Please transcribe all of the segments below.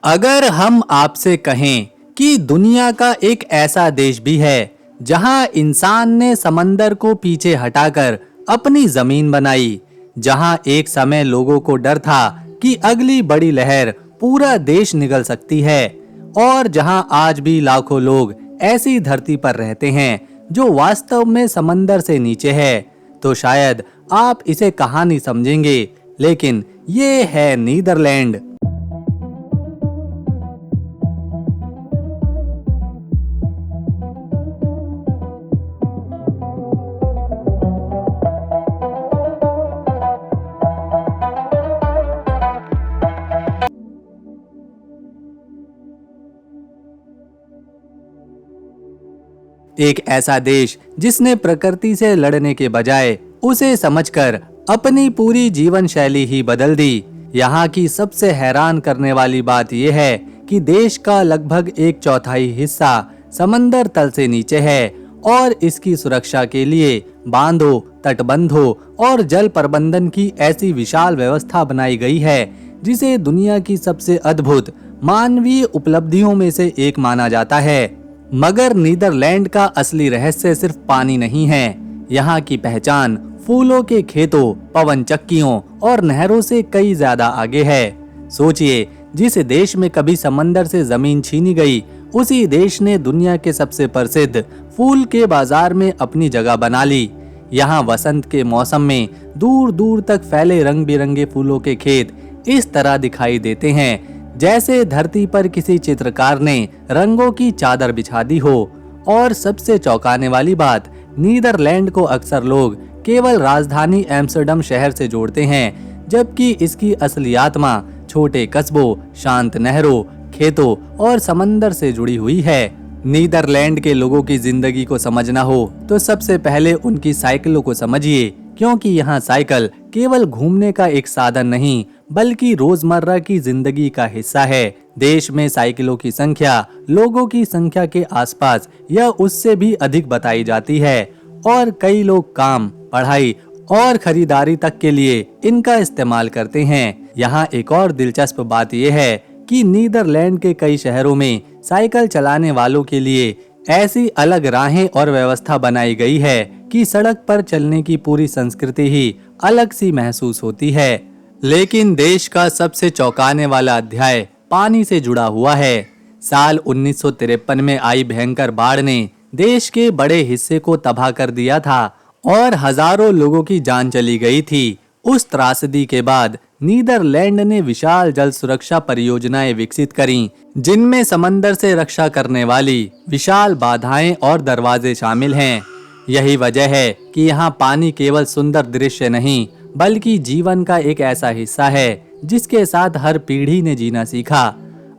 अगर हम आपसे कहें कि दुनिया का एक ऐसा देश भी है जहां इंसान ने समंदर को पीछे हटाकर अपनी जमीन बनाई, जहां एक समय लोगों को डर था कि अगली बड़ी लहर पूरा देश निगल सकती है, और जहां आज भी लाखों लोग ऐसी धरती पर रहते हैं जो वास्तव में समंदर से नीचे है, तो शायद आप इसे कहानी समझेंगे, लेकिन ये है नीदरलैंड। एक ऐसा देश जिसने प्रकृति से लड़ने के बजाय उसे समझकर अपनी पूरी जीवन शैली ही बदल दी। यहाँ की सबसे हैरान करने वाली बात यह है कि देश का लगभग 1/4 हिस्सा समंदर तल से नीचे है, और इसकी सुरक्षा के लिए बांधों, तटबंधों और जल प्रबंधन की ऐसी विशाल व्यवस्था बनाई गई है जिसे दुनिया की सबसे अद्भुत मानवीय उपलब्धियों में से एक माना जाता है। मगर नीदरलैंड का असली रहस्य सिर्फ पानी नहीं है। यहाँ की पहचान फूलों के खेतों, पवन चक्कियों और नहरों से कई ज्यादा आगे है। सोचिए, जिस देश में कभी समंदर से जमीन छीनी गई, उसी देश ने दुनिया के सबसे प्रसिद्ध फूल के बाजार में अपनी जगह बना ली। यहाँ वसंत के मौसम में दूर दूर तक फैले रंग बिरंगे फूलों के खेत इस तरह दिखाई देते हैं जैसे धरती पर किसी चित्रकार ने रंगों की चादर बिछा दी हो। और सबसे चौंकाने वाली बात, नीदरलैंड को अक्सर लोग केवल राजधानी एम्स्टर्डम शहर से जोड़ते हैं, जबकि इसकी असली आत्मा छोटे कस्बों, शांत नहरों, खेतों और समंदर से जुड़ी हुई है। नीदरलैंड के लोगों की जिंदगी को समझना हो तो सबसे पहले उनकी साइकिलों को समझिए, क्योंकि यहाँ साइकिल केवल घूमने का एक साधन नहीं बल्कि रोजमर्रा की जिंदगी का हिस्सा है। देश में साइकिलों की संख्या लोगों की संख्या के आसपास या उससे भी अधिक बताई जाती है, और कई लोग काम, पढ़ाई और खरीदारी तक के लिए इनका इस्तेमाल करते हैं। यहाँ एक और दिलचस्प बात यह है कि नीदरलैंड के कई शहरों में साइकिल चलाने वालों के लिए ऐसी अलग राहें और व्यवस्था बनाई गई है कि सड़क पर चलने की पूरी संस्कृति ही अलग सी महसूस होती है। लेकिन देश का सबसे चौंकाने वाला अध्याय पानी से जुड़ा हुआ है। साल 1953 में आई भयंकर बाढ़ ने देश के बड़े हिस्से को तबाह कर दिया था और हजारों लोगों की जान चली गई थी। उस त्रासदी के बाद नीदरलैंड ने विशाल जल सुरक्षा परियोजनाएं विकसित करीं, जिनमें समंदर से रक्षा करने वाली विशाल बाधाएं और दरवाजे शामिल हैं। यही वजह है कि यहाँ पानी केवल सुंदर दृश्य नहीं बल्कि जीवन का एक ऐसा हिस्सा है जिसके साथ हर पीढ़ी ने जीना सीखा।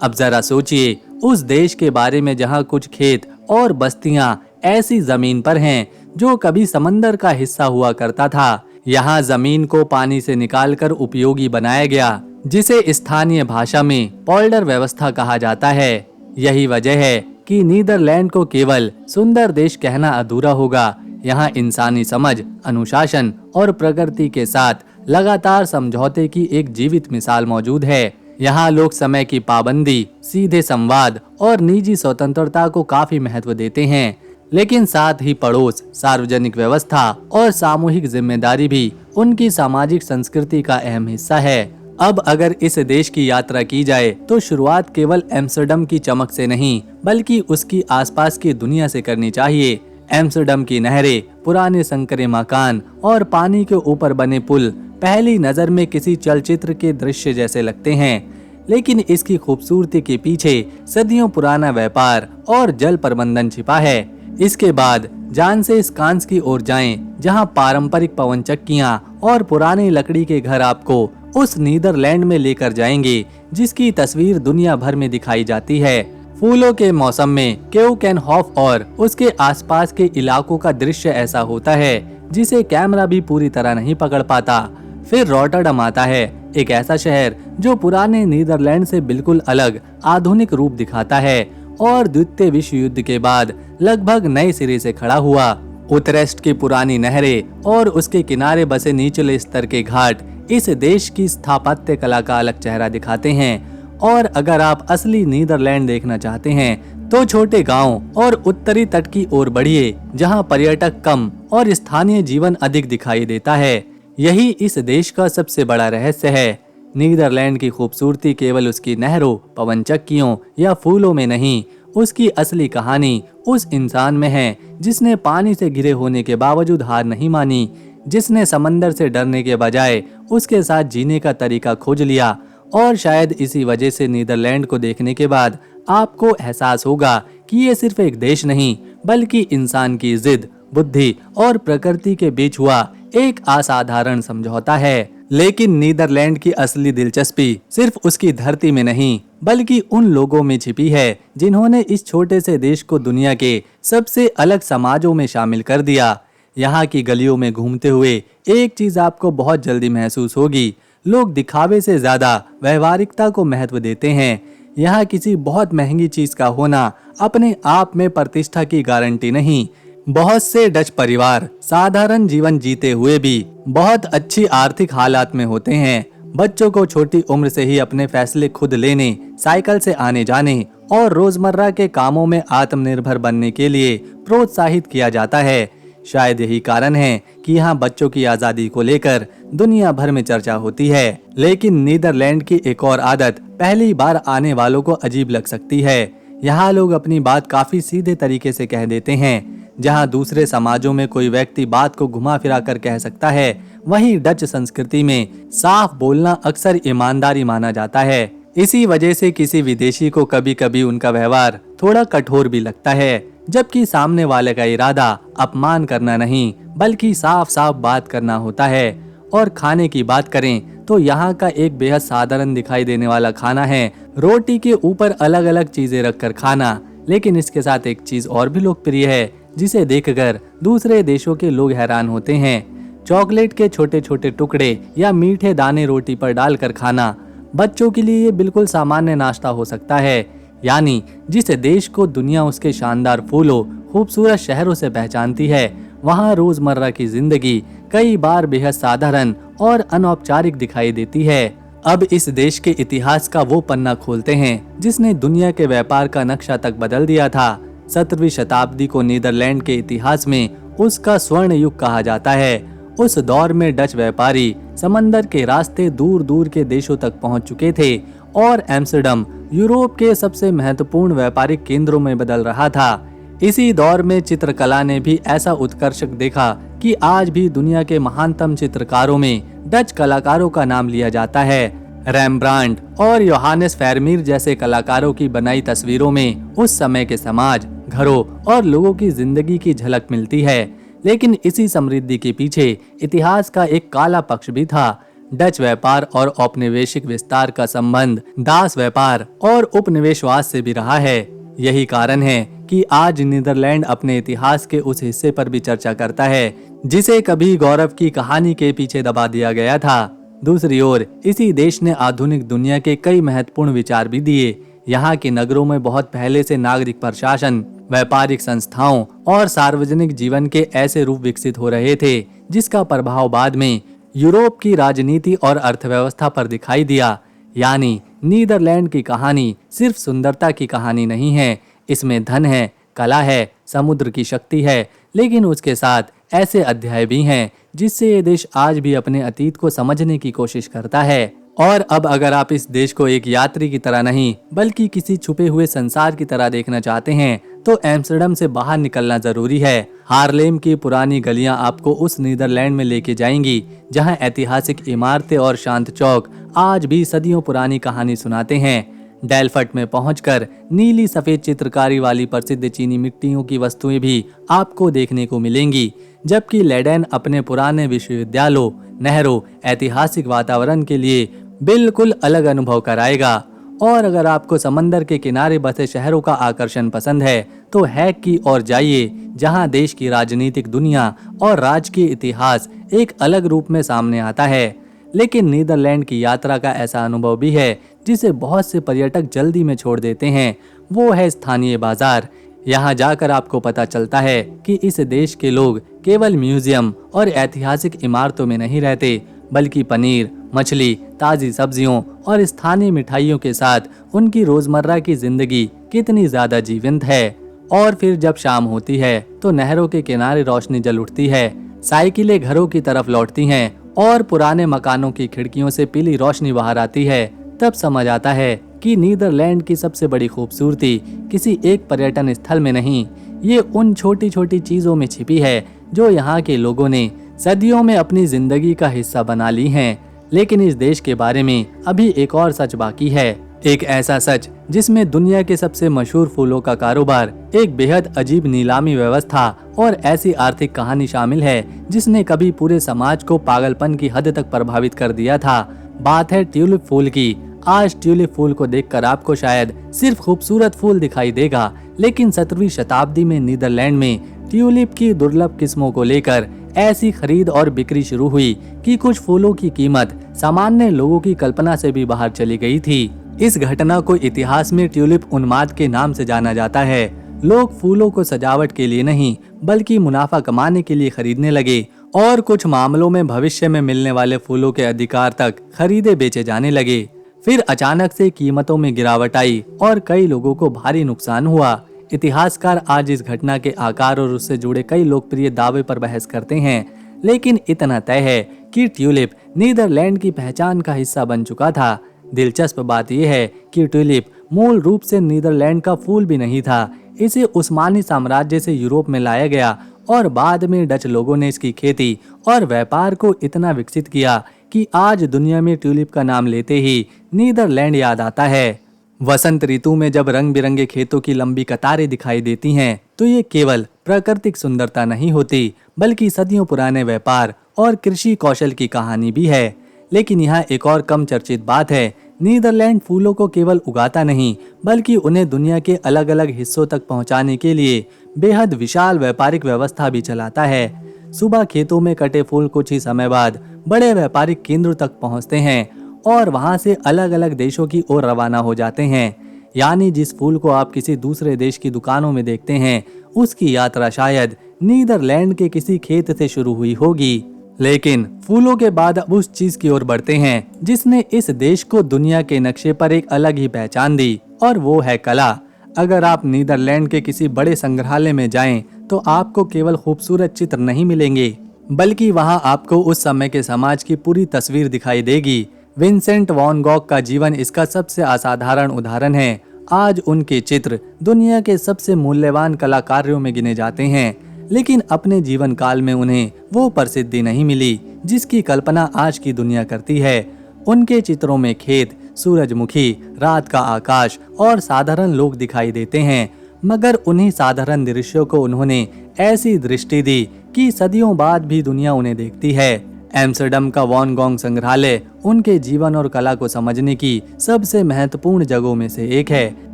अब जरा सोचिए, उस देश के बारे में जहाँ कुछ खेत और बस्तियां ऐसी जमीन पर हैं जो कभी समंदर का हिस्सा हुआ करता था। यहाँ जमीन को पानी से निकालकर उपयोगी बनाया गया, जिसे स्थानीय भाषा में पोल्डर व्यवस्था कहा जाता है। यही वजह है कि नीदरलैंड को केवल सुंदर देश कहना अधूरा होगा। यहाँ इंसानी समझ, अनुशासन और प्रकृति के साथ लगातार समझौते की एक जीवित मिसाल मौजूद है। यहाँ लोग समय की पाबंदी, सीधे संवाद और निजी स्वतंत्रता को काफी महत्व देते हैं, लेकिन साथ ही पड़ोस, सार्वजनिक व्यवस्था और सामूहिक जिम्मेदारी भी उनकी सामाजिक संस्कृति का अहम हिस्सा है। अब अगर इस देश की यात्रा की जाए तो शुरुआत केवल एम्स्टर्डम की चमक से नहीं बल्कि उसकी आसपास की दुनिया से करनी चाहिए। एम्स्टर्डम की नहरें, पुराने संकरे मकान और पानी के ऊपर बने पुल पहली नजर में किसी चलचित्र के दृश्य जैसे लगते हैं, लेकिन इसकी खूबसूरती के पीछे सदियों पुराना व्यापार और जल प्रबंधन छिपा है। इसके बाद जानसे स्कांस की ओर जाएं, जहां पारंपरिक पवन चक्कियां और पुराने लकड़ी के घर आपको उस नीदरलैंड में लेकर जाएंगे जिसकी तस्वीर दुनिया भर में दिखाई जाती है। फूलों के मौसम में केउकेनहॉफ और उसके आसपास के इलाकों का दृश्य ऐसा होता है जिसे कैमरा भी पूरी तरह नहीं पकड़ पाता। फिर रॉटरडम आता है, एक ऐसा शहर जो पुराने नीदरलैंड से बिल्कुल अलग आधुनिक रूप दिखाता है और द्वितीय विश्व युद्ध के बाद लगभग नए सिरे से खड़ा हुआ। उत्रेस्ट की पुरानी नहरें और उसके किनारे बसे निचले स्तर के घाट इस देश की स्थापत्य कला का अलग चेहरा दिखाते हैं। और अगर आप असली नीदरलैंड देखना चाहते हैं तो छोटे गांव और उत्तरी तट की ओर बढ़िए, जहां पर्यटक कम और स्थानीय जीवन अधिक दिखाई देता है। यही इस देश का सबसे बड़ा रहस्य है। नीदरलैंड की खूबसूरती केवल उसकी नहरों, पवन चक्कियों या फूलों में नहीं, उसकी असली कहानी उस इंसान में है जिसने पानी से घिरे होने के बावजूद हार नहीं मानी, जिसने समंदर से डरने के बजाय उसके साथ जीने का तरीका खोज लिया। और शायद इसी वजह से नीदरलैंड को देखने के बाद आपको एहसास होगा कि ये सिर्फ एक देश नहीं, बल्कि इंसान की जिद, बुद्धि और प्रकृति के बीच हुआ एक असाधारण समझौता है। लेकिन नीदरलैंड की असली दिलचस्पी सिर्फ उसकी धरती में नहीं, बल्कि उन लोगों में छिपी है जिन्होंने इस छोटे से देश को दुनिया के सबसे अलग समाजों में शामिल कर दिया। यहाँ की गलियों में घूमते हुए एक चीज आपको बहुत जल्दी महसूस होगी, लोग दिखावे से ज्यादा व्यवहारिकता को महत्व देते हैं। यहाँ किसी बहुत महंगी चीज का होना अपने आप में प्रतिष्ठा की गारंटी नहीं। बहुत से डच परिवार साधारण जीवन जीते हुए भी बहुत अच्छी आर्थिक हालात में होते हैं। बच्चों को छोटी उम्र से ही अपने फैसले खुद लेने, साइकिल से आने जाने और रोजमर्रा के कामों में आत्मनिर्भर बनने के लिए प्रोत्साहित किया जाता है। शायद यही कारण है कि यहाँ बच्चों की आजादी को लेकर दुनिया भर में चर्चा होती है। लेकिन नीदरलैंड की एक और आदत पहली बार आने वालों को अजीब लग सकती है। यहाँ लोग अपनी बात काफी सीधे तरीके से कह देते हैं। जहाँ दूसरे समाजों में कोई व्यक्ति बात को घुमा फिरा कर कह सकता है, वहीं डच संस्कृति में साफ बोलना अक्सर ईमानदारी माना जाता है। इसी वजह से किसी विदेशी को कभी कभी उनका व्यवहार थोड़ा कठोर भी लगता है, जबकि सामने वाले का इरादा अपमान करना नहीं, बल्कि साफ साफ बात करना होता है। और खाने की बात करें तो यहाँ का एक बेहद साधारण दिखाई देने वाला खाना है रोटी के ऊपर अलग अलग चीजें रखकर खाना। लेकिन इसके साथ एक चीज और भी लोकप्रिय है जिसे देखकर दूसरे देशों के लोग हैरान होते हैं। चॉकलेट के छोटे छोटे टुकड़े या मीठे दाने रोटी पर डालकर खाना। बच्चों के लिए ये बिल्कुल सामान्य नाश्ता हो सकता है। यानी जिस देश को दुनिया उसके शानदार फूलों, खूबसूरत शहरों से पहचानती है, वहाँ रोजमर्रा की जिंदगी कई बार बेहद साधारण और अनौपचारिक दिखाई देती है। अब इस देश के इतिहास का वो पन्ना खोलते हैं जिसने दुनिया के व्यापार का नक्शा तक बदल दिया था। 17वीं शताब्दी को नीदरलैंड के इतिहास में उसका स्वर्ण युग कहा जाता है। उस दौर में डच व्यापारी समंदर के रास्ते दूर दूर के देशों तक पहुंच चुके थे और एम्स्टर्डम यूरोप के सबसे महत्वपूर्ण व्यापारिक केंद्रों में बदल रहा था। इसी दौर में चित्रकला ने भी ऐसा उत्कर्ष देखा कि आज भी दुनिया के महानतम चित्रकारों में डच कलाकारों का नाम लिया जाता है। रेम्ब्रांड और योहानेस फेरमीर जैसे कलाकारों की बनाई तस्वीरों में उस समय के समाज, घरों और लोगों की जिंदगी की झलक मिलती है। लेकिन इसी समृद्धि के पीछे इतिहास का एक काला पक्ष भी था। डच व्यापार और औपनिवेशिक विस्तार का संबंध दास व्यापार और उपनिवेशवाद से भी रहा है। यही कारण है कि आज नीदरलैंड अपने इतिहास के उस हिस्से पर भी चर्चा करता है जिसे कभी गौरव की कहानी के पीछे दबा दिया गया था। दूसरी ओर इसी देश ने आधुनिक दुनिया के कई महत्वपूर्ण विचार भी दिए। यहाँ के नगरों में बहुत पहले से नागरिक प्रशासन, व्यापारिक संस्थाओं और सार्वजनिक जीवन के ऐसे रूप विकसित हो रहे थे जिसका प्रभाव बाद में यूरोप की राजनीति और अर्थव्यवस्था पर दिखाई दिया। यानी नीदरलैंड की कहानी सिर्फ सुंदरता की कहानी नहीं है, इसमें धन है, कला है, समुद्र की शक्ति है, लेकिन उसके साथ ऐसे अध्याय भी हैं जिससे ये देश आज भी अपने अतीत को समझने की कोशिश करता है। और अब अगर आप इस देश को एक यात्री की तरह नहीं बल्कि किसी छुपे हुए संसार की तरह देखना चाहते हैं तो एम्स्टर्डम से बाहर निकलना जरूरी है। हार्लेम की पुरानी गलियां आपको उस नीदरलैंड में लेके जाएंगी जहां ऐतिहासिक इमारतें और शांत चौक आज भी सदियों पुरानी कहानी सुनाते हैं। डेलफट में पहुंचकर नीली सफेद चित्रकारी वाली प्रसिद्ध चीनी मिट्टियों की वस्तुएं भी आपको देखने को मिलेंगी, जबकि लेडेन अपने पुराने विश्वविद्यालयों, नहरों, ऐतिहासिक वातावरण के लिए बिल्कुल अलग अनुभव कराएगा। और अगर आपको समंदर के किनारे बसे शहरों का आकर्षण पसंद है तो हैक की ओर जाइए, जहां देश की राजनीतिक दुनिया और राजकीय इतिहास एक अलग रूप में सामने आता है। लेकिन नीदरलैंड की यात्रा का ऐसा अनुभव भी है जिसे बहुत से पर्यटक जल्दी में छोड़ देते हैं, वो है स्थानीय बाजार। यहाँ जाकर आपको पता चलता है कि इस देश के लोग केवल म्यूजियम और ऐतिहासिक इमारतों में नहीं रहते, बल्कि पनीर, मछली, ताज़ी सब्जियों और स्थानीय मिठाइयों के साथ उनकी रोजमर्रा की जिंदगी कितनी ज्यादा जीवंत है। और फिर जब शाम होती है तो नहरों के किनारे रोशनी जल उठती है, साइकिलें घरों की तरफ लौटती हैं और पुराने मकानों की खिड़कियों से पीली रोशनी बाहर आती है। तब समझ आता है कि नीदरलैंड की सबसे बड़ी खूबसूरती किसी एक पर्यटन स्थल में नहीं, ये उन छोटी छोटी चीजों में छिपी है जो यहाँ के लोगों ने सदियों में अपनी जिंदगी का हिस्सा बना ली हैं। लेकिन इस देश के बारे में अभी एक और सच बाकी है, एक ऐसा सच जिसमें दुनिया के सबसे मशहूर फूलों का कारोबार, एक बेहद अजीब नीलामी व्यवस्था और ऐसी आर्थिक कहानी शामिल है जिसने कभी पूरे समाज को पागलपन की हद तक प्रभावित कर दिया था। बात है ट्यूलिप फूल की। आज ट्यूलिप फूल को देखकर आपको शायद सिर्फ खूबसूरत फूल दिखाई देगा, लेकिन 17वीं शताब्दी में नीदरलैंड में ट्यूलिप की दुर्लभ किस्मों को लेकर ऐसी खरीद और बिक्री शुरू हुई कि कुछ फूलों की कीमत सामान्य लोगों की कल्पना से भी बाहर चली गई थी। इस घटना को इतिहास में ट्यूलिप उन्माद के नाम से जाना जाता है। लोग फूलों को सजावट के लिए नहीं बल्कि मुनाफा कमाने के लिए खरीदने लगे और कुछ मामलों में भविष्य में मिलने वाले फूलों के अधिकार तक खरीदे बेचे जाने लगे। फिर अचानक से कीमतों में गिरावट आई और कई लोगों को भारी नुकसान हुआ। इतिहासकार आज इस घटना के आकार और उससे जुड़े कई लोकप्रिय दावे पर बहस करते हैं, लेकिन इतना तय है कि ट्यूलिप नीदरलैंड की पहचान का हिस्सा बन चुका था। दिलचस्प बात यह है कि ट्यूलिप मूल रूप से नीदरलैंड का फूल भी नहीं था। इसे उस्मानी साम्राज्य से यूरोप में लाया गया और बाद में डच लोगों ने इसकी खेती और व्यापार को इतना विकसित किया कि आज दुनिया में ट्यूलिप का नाम लेते ही नीदरलैंड याद आता है। वसंत ऋतु में जब रंग बिरंगे खेतों की लंबी कतारें दिखाई देती हैं, तो ये केवल प्राकृतिक सुंदरता नहीं होती, बल्कि सदियों पुराने व्यापार और कृषि कौशल की कहानी भी है। लेकिन यहाँ एक और कम चर्चित बात है, नीदरलैंड फूलों को केवल उगाता नहीं, बल्कि उन्हें दुनिया के अलग अलग हिस्सों तक पहुँचाने के लिए बेहद विशाल व्यापारिक व्यवस्था भी चलाता है। सुबह खेतों में कटे फूल कुछ ही समय बाद बड़े व्यापारिक केंद्रों तक पहुँचते हैं और वहां से अलग अलग देशों की ओर रवाना हो जाते हैं। यानी जिस फूल को आप किसी दूसरे देश की दुकानों में देखते हैं, उसकी यात्रा शायद नीदरलैंड के किसी खेत से शुरू हुई होगी। लेकिन फूलों के बाद अब उस चीज की ओर बढ़ते हैं जिसने इस देश को दुनिया के नक्शे पर एक अलग ही पहचान दी, और वो है कला। अगर आप नीदरलैंड के किसी बड़े संग्रहालय में जाएं, तो आपको केवल खूबसूरत चित्र नहीं मिलेंगे, बल्कि वहां आपको उस समय के समाज की पूरी तस्वीर दिखाई देगी। विंसेंट वैन गॉग का जीवन इसका सबसे असाधारण उदाहरण है। आज उनके चित्र दुनिया के सबसे मूल्यवान कलाकारों में गिने जाते हैं, लेकिन अपने जीवन काल में उन्हें वो प्रसिद्धि नहीं मिली जिसकी कल्पना आज की दुनिया करती है। उनके चित्रों में खेत, सूरजमुखी, रात का आकाश और साधारण लोग दिखाई देते हैं, मगर उन्हीं साधारण दृश्यों को उन्होंने ऐसी दृष्टि दी कि सदियों बाद भी दुनिया उन्हें देखती है। एम्स्टर्डम का वैन गॉग संग्रहालय उनके जीवन और कला को समझने की सबसे महत्वपूर्ण जगहों में से एक है।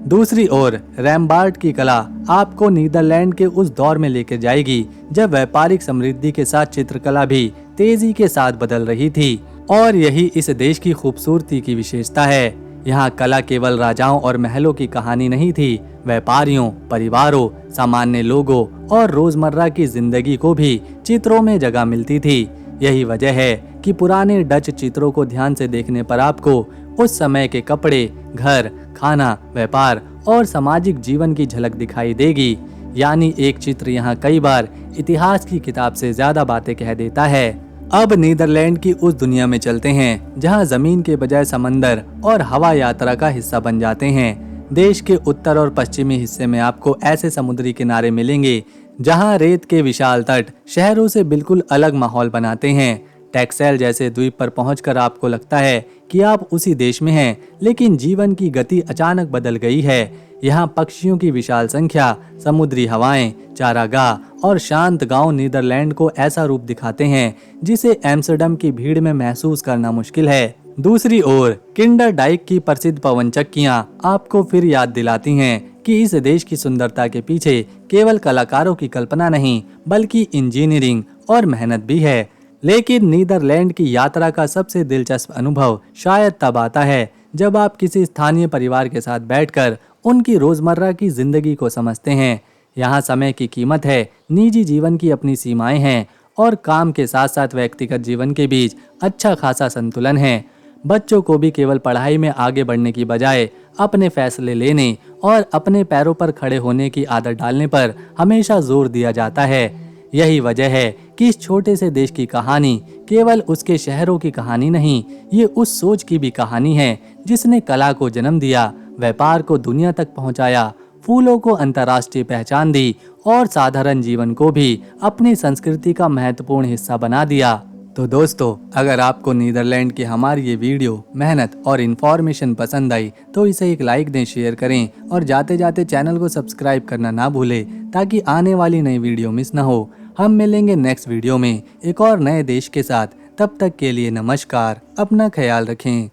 दूसरी ओर रैम्बार्ट की कला आपको नीदरलैंड के उस दौर में लेकर जाएगी जब व्यापारिक समृद्धि के साथ चित्रकला भी तेजी के साथ बदल रही थी। और यही इस देश की खूबसूरती की विशेषता है। यहाँ कला केवल राजाओं और महलों की कहानी नहीं थी, व्यापारियों, परिवारों, सामान्य लोगों और रोजमर्रा की जिंदगी को भी चित्रों में जगह मिलती थी। यही वजह है कि पुराने डच चित्रों को ध्यान से देखने पर आपको उस समय के कपड़े, घर, खाना, व्यापार और सामाजिक जीवन की झलक दिखाई देगी। यानी एक चित्र यहाँ कई बार इतिहास की किताब से ज्यादा बातें कह देता है। अब नीदरलैंड की उस दुनिया में चलते हैं जहाँ जमीन के बजाय समंदर और हवा यात्रा का हिस्सा बन जाते हैं। देश के उत्तर और पश्चिमी हिस्से में आपको ऐसे समुद्री किनारे मिलेंगे जहां रेत के विशाल तट शहरों से बिल्कुल अलग माहौल बनाते हैं। टेक्सेल जैसे द्वीप पर पहुंचकर आपको लगता है कि आप उसी देश में हैं, लेकिन जीवन की गति अचानक बदल गई है। यहाँ पक्षियों की विशाल संख्या, समुद्री हवाएं, चारागाह और शांत गांव नीदरलैंड को ऐसा रूप दिखाते हैं जिसे एम्स्टर्डम की भीड़ में महसूस करना मुश्किल है। दूसरी ओर किंडरडाइक की प्रसिद्ध पवन चक्कियां आपको फिर याद दिलाती हैं कि इस देश की सुंदरता के पीछे केवल कलाकारों की कल्पना नहीं, बल्कि इंजीनियरिंग और मेहनत भी है। लेकिन नीदरलैंड की यात्रा का सबसे दिलचस्प अनुभव शायद तब आता है जब आप किसी स्थानीय परिवार के साथ बैठकर उनकी रोजमर्रा की जिंदगी को समझते हैं। यहाँ समय की कीमत है, निजी जीवन की अपनी सीमाएं हैं और काम के साथ साथ व्यक्तिगत जीवन के बीच अच्छा खासा संतुलन है। बच्चों को भी केवल पढ़ाई में आगे बढ़ने की बजाय अपने फैसले लेने और अपने पैरों पर खड़े होने की आदत डालने पर हमेशा जोर दिया जाता है। यही वजह है कि इस छोटे से देश की कहानी केवल उसके शहरों की कहानी नहीं, ये उस सोच की भी कहानी है जिसने कला को जन्म दिया, व्यापार को दुनिया तक पहुंचाया, फूलों को अंतर्राष्ट्रीय पहचान दी और साधारण जीवन को भी अपनी संस्कृति का महत्वपूर्ण हिस्सा बना दिया। तो दोस्तों, अगर आपको नीदरलैंड की हमारी ये वीडियो मेहनत और इन्फॉर्मेशन पसंद आई तो इसे एक लाइक दें, शेयर करें और जाते जाते चैनल को सब्सक्राइब करना ना भूलें ताकि आने वाली नई वीडियो मिस ना हो। हम मिलेंगे नेक्स्ट वीडियो में एक और नए देश के साथ। तब तक के लिए नमस्कार, अपना ख्याल रखें।